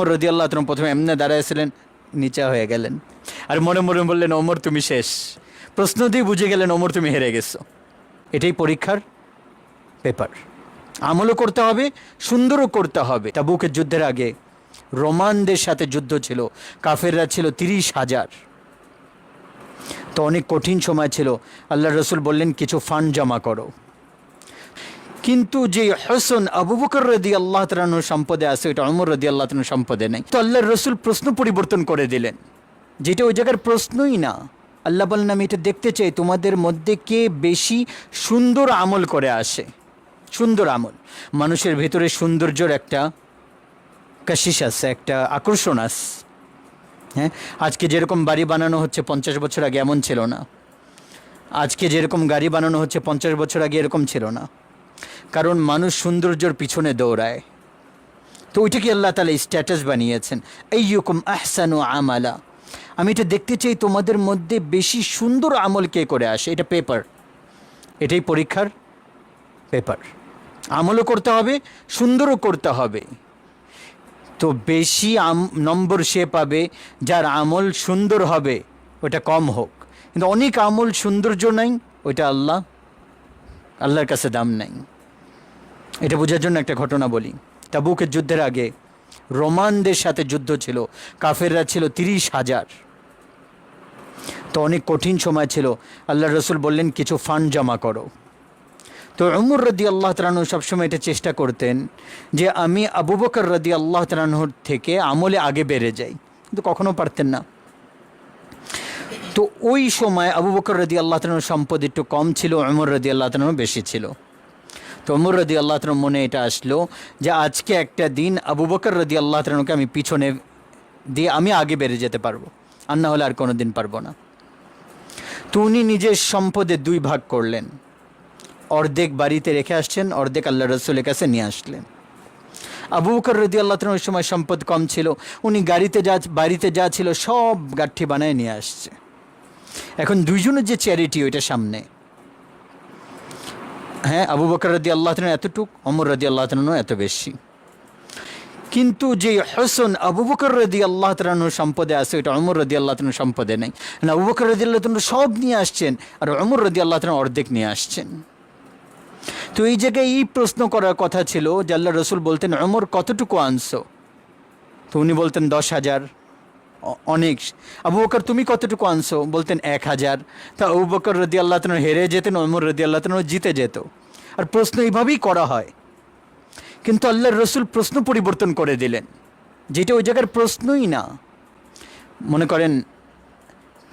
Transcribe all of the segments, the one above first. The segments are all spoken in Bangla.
ওমর রাদিয়াল্লাহু তাআলা প্রথমে এমনি দাঁড়াইছিলেন, নিচা হয়ে গেলেন, আর মনে মনে বললেন ওমর তুমি শেষ। প্রশ্ন দিয়ে বুঝে গেলেন ওমর তুমি হেরে গেছো। এটাই পরীক্ষার পেপার। আমলও করতে হবে, সুন্দরও করতে হবে। তাবুকের যুদ্ধের আগে রোমানদের সাথে যুদ্ধ ছিল, কাফেররা ছিল 30,000। তো অনেক কঠিন সময় ছিল। আল্লাহ রসুল বললেন কিছু ফান্ড জমা করো। কিন্তু যে হোসেন আবু বকর রাদিয়াল্লাহু তাআলা আনহু সম্পদে আছে, ওইটা ওমর রাদিয়াল্লাহু তাআলা সম্পদে নেই। তো আল্লাহর রসুল প্রশ্ন পরিবর্তন করে দিলেন, যেটা ওই জায়গার প্রশ্নই না। আল্লাহ বললেন আমি এটা দেখতে চাই তোমাদের মধ্যে কে বেশি সুন্দর আমল করে আসে। সুন্দর আমল, মানুষের ভেতরে সৌন্দর্যর একটা কাশিস আছে, একটা আকর্ষণ আছে। হ্যাঁ, আজকে যেরকম বাড়ি বানানো হচ্ছে 50 বছর আগে এমন ছিল না। আজকে যেরকম গাড়ি বানানো হচ্ছে 50 বছর আগে এরকম ছিল না। কারণ মানুষ সৌন্দর্যর পিছনে দৌড়ায়। তো ওইটাকে আল্লাহ তাআলা স্ট্যাটাস বানিয়েছেন, আইয়ুকুম আহসানু আমালা। আমি এটা দেখতে চাই তোমাদের মধ্যে বেশি সুন্দর আমল কে করে আসে। এটা পেপার, এটাই পরীক্ষার পেপার। আমলও করতে হবে, সুন্দরও করতে হবে। তো বেশি নম্বর সে পাবে যার আমল সুন্দর হবে, ওটা কম হোক। কিন্তু অনেক আমল সৌন্দর্য নাই, ওইটা আল্লাহর কাছে দাম নাই। এটা বোঝার জন্য একটা ঘটনা বলি। তাবুকের যুদ্ধের আগে রোমানদের সাথে যুদ্ধ ছিল, কাফেররা ছিল 30,000। তো অনেক কঠিন সময় ছিল। আল্লাহ রসুল বললেন কিছু ফান্ড জমা করো। তো ওমর রাদিয়াল্লাহু তাআলা আনহু সবসময় এটা চেষ্টা করতেন যে আমি আবু বকর রাদিয়াল্লাহু তাআলা আনহুর থেকে আমলে আগে বেড়ে যাই, কিন্তু কখনো পারতেন না। তো ওই সময় আবু বকর রাদিয়াল্লাহু তাআলা আনহুর সম্পদ একটু কম ছিল, ওমর রাদিয়াল্লাহু তাআলা আনহু বেশি ছিল। তো ওমর রাদিয়াল্লাহু তাআলা মনে এটা আসলো যে আজকে একটা দিন আবু বকর রাদিয়াল্লাহু তাআলা আনহুকে আমি পিছনে দিয়ে আমি আগে বেড়ে যেতে পারবো, আর না হলে আর কোনো দিন পারবো না। তো উনি নিজের সম্পদের 2 ভাগ করলেন। অর্ধেক বাড়িতে রেখে আসছেন, অর্ধেক আল্লাহ রসুলের কাছে নিয়ে আসলেন। আবু বকর রাদিয়াল্লাহু তাআলা ওই সময় সম্পদ কম ছিল, উনি বাড়িতে যা ছিল সব গাঠি বানায় নিয়ে আসছে। এখন দুইজনের যে চ্যারিটি ওইটা সামনে। হ্যাঁ, আবু বকর রাদিয়াল্লাহু তাআলা এতটুক, ওমর রাদিয়াল্লাহু তাআলা এত বেশি। কিন্তু যে হোসেন আবু বকর রাদিয়াল্লাহু তাআলা সম্পদে আছে, ওইটা ওমর রাদিয়াল্লাহু তাআলা সম্পদে নেই। আবু বকর রাদিয়াল্লাহু তাআলা সব নিয়ে আসছেন, আর ওমর রাদিয়াল্লাহু তাআলা অর্ধেক নিয়ে আসছেন। তো এই জায়গায় এই প্রশ্ন করার কথা ছিল যে আল্লাহ রসুল বলতেন ওমর কতটুকু আনছো? তো উনি বলতেন 10,000, অনেক। আবু বকর তুমি কতটুকু আনছো? বলতেন 1,000। তা আবু বকর রাদিয়াল্লাহু তাআলা হেরে যেতেন, ওমর রাদিয়াল্লাহু তাআলা জিতে যেত। আর প্রশ্ন এইভাবেই করা হয়। কিন্তু আল্লাহর রসুল প্রশ্ন পরিবর্তন করে দিলেন, যেটা ওই জায়গার প্রশ্নই না। মনে করেন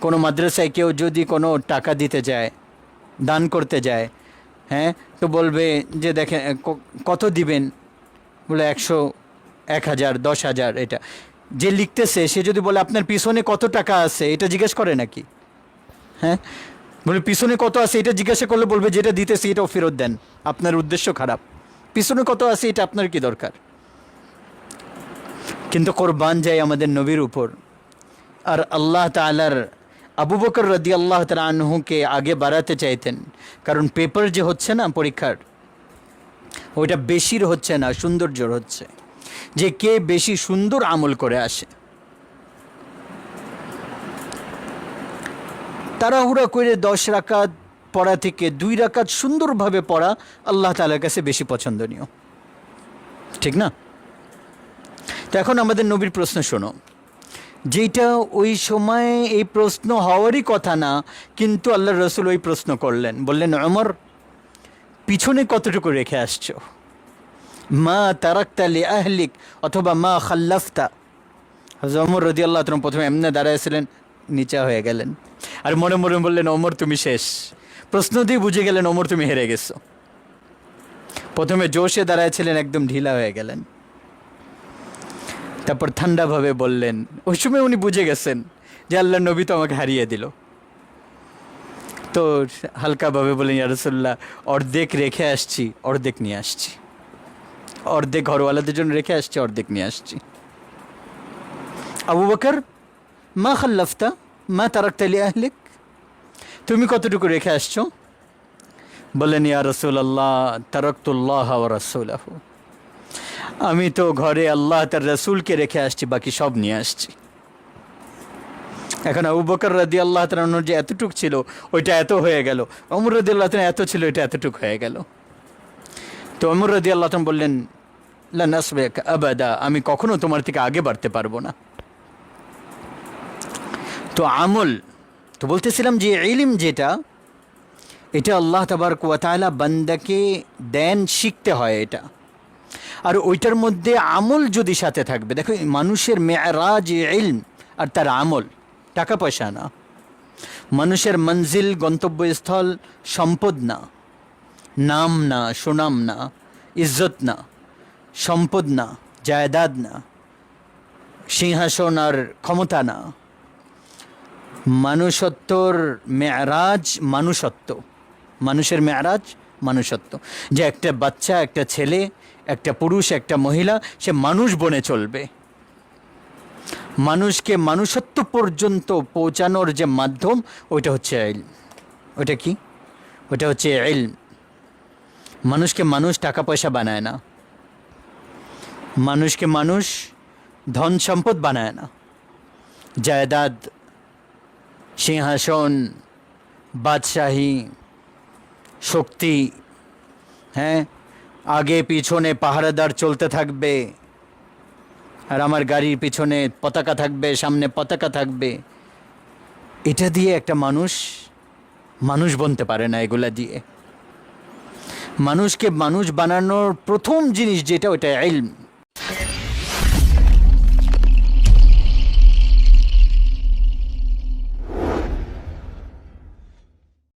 কোনো মাদ্রাসায় কেউ যদি কোনো টাকা দিতে যায়, দান করতে যায়, হ্যাঁ, তো বলবে যে দেখেন কত দিবেন, বলে 100, 1,000, 10,000। এটা যে লিখতেছে সে যদি বলে আপনার পিছনে কত টাকা আছে, এটা জিজ্ঞেস করে নাকি? হ্যাঁ, বলে পিছনে কত আছে এটা জিজ্ঞাসা করলে বলবে যেটা দিতেছে এটাও ফেরত দেন, আপনার উদ্দেশ্য খারাপ। পিছনে কত আছে এটা আপনার কি দরকার? কিন্তু কোরবান যায় আমাদের নবীর উপর। আর আল্লাহ তাআলার আবু বকর রাদিয়াল্লাহু তাআলা আনহুকে আগে বাড়াতে চাইতেন, কারণ পেপার যে হচ্ছে না পরীক্ষার, ওইটা বেশির হচ্ছে না, সৌন্দর্যর হচ্ছে, যে কে বেশি সুন্দর আমল করে আসে। তাড়াহুড়া করে 10 রাকাত পড়া থেকে 2 রাকাত সুন্দরভাবে পড়া আল্লাহ তাআলার কাছে বেশি পছন্দনীয়, ঠিক না? তো এখন আমাদের নবীর প্রশ্ন শোনো, যেটা ওই সময় এই প্রশ্ন হওয়ারই কথা না, কিন্তু আল্লাহ রসুল ওই প্রশ্ন করলেন। বললেন ওমর পিছনে কতটুকু রেখে আসছো? মা তারাকতা লি আহলিক অথবা মা খাল্লাফতা। হযরত ওমর রাদিয়াল্লাহু তাআলা প্রথমে এমনি দাঁড়াইছিলেন, নিচা হয়ে গেলেন, আর মনে মনে বললেন ওমর তুমি শেষ। প্রশ্ন দিয়ে বুঝে গেলেন ওমর তুমি হেরে গেছো। প্রথমে জোশে দাঁড়াইছিলেন, একদম ঢিলা হয়ে গেলেন। তারপর ঠান্ডাভাবে বললেন, ওই সময় উনি বুঝে গেছেন যে আল্লাহ নবী তো আমাকে হারিয়ে দিল। তো হালকাভাবে বললেন ইয়া রাসূলুল্লাহ অর্ধেক রেখে আসছি, অর্ধেক নিয়ে আসছি। অর্ধেক ঘরওয়ালাদের জন্য রেখে আসছি, অর্ধেক নিয়ে আসছি। আবু বকর মা খাল্লাফতা মা তারাকতা লি আহলিক, তুমি কতটুকু রেখে আসছো? বললেন ইয়া রাসূলুল্লাহ তারাকতুল্লাহ ওয়া রাসূলাহু, আমি তো ঘরে আল্লাহ তার রসুলকে রেখে আসছি, বাকি সব নিয়ে আসছি। এখন আবু বকর রাদিয়াল্লাহু তাআলার যে এতটুক ছিল ওইটা এত হয়ে গেল, ওমর রাদিয়াল্লাহু তাআলা এত ছিল এটা এতটুক হয়ে গেল। তো ওমর রাদিয়াল্লাহু তাআলা বললেন, লা নাসবিক আবাদা, আমি কখনো তোমার থেকে আগে বাড়তে পারবো না। তো আমল, তো বলতেছিলাম যে ইলম যেটা, এটা আল্লাহ তাবারক ওয়া তাআলা বান্দাকে দেন, শিখতে হয় এটা। আর ওইটার মধ্যে আমল যদি সাথে থাকবে, দেখো মানুষের মেরাজ ইলম আর তার আমল, টাকা পয়সা না। মানুষের মঞ্জিল, গন্তব্যস্থল সম্পদ না, নাম না, সুনাম না, ইজ্জত না, সম্পদ না, জায়দাদ না, সিংহাসন আর ক্ষমতা না। মানুষত্বর মেরাজ মানুষত্ব, মানুষের মেরাজ মানুষত্ব। যে একটা বাচ্চা, একটা ছেলে, একটা পুরুষ, একটা মহিলা, সে মানুষ বনে চলবে। মানুষকে মানুষত্ব পর্যন্ত পৌঁছানোর যে মাধ্যম, ওইটা হচ্ছে ইলম। ওইটা কি? ওইটা হচ্ছে ইলম। মানুষকে মানুষ টাকা পয়সা বানায় না, মানুষকে মানুষ ধন সম্পদ বানায় না, জায়দাদ, সিংহাসন, বাদশাহী, শক্তি, হ্যাঁ, আগে পিছনে পাহারাদার চলতে থাকবে, আর আমার গাড়ির পিছনে পতাকা থাকবে, সামনে পতাকা থাকবে, এটা দিয়ে একটা মানুষ মানুষ বনতে পারে না। এগুলা দিয়ে মানুষকে মানুষ বানানোর প্রথম জিনিস যেটা, ওটা ইলম।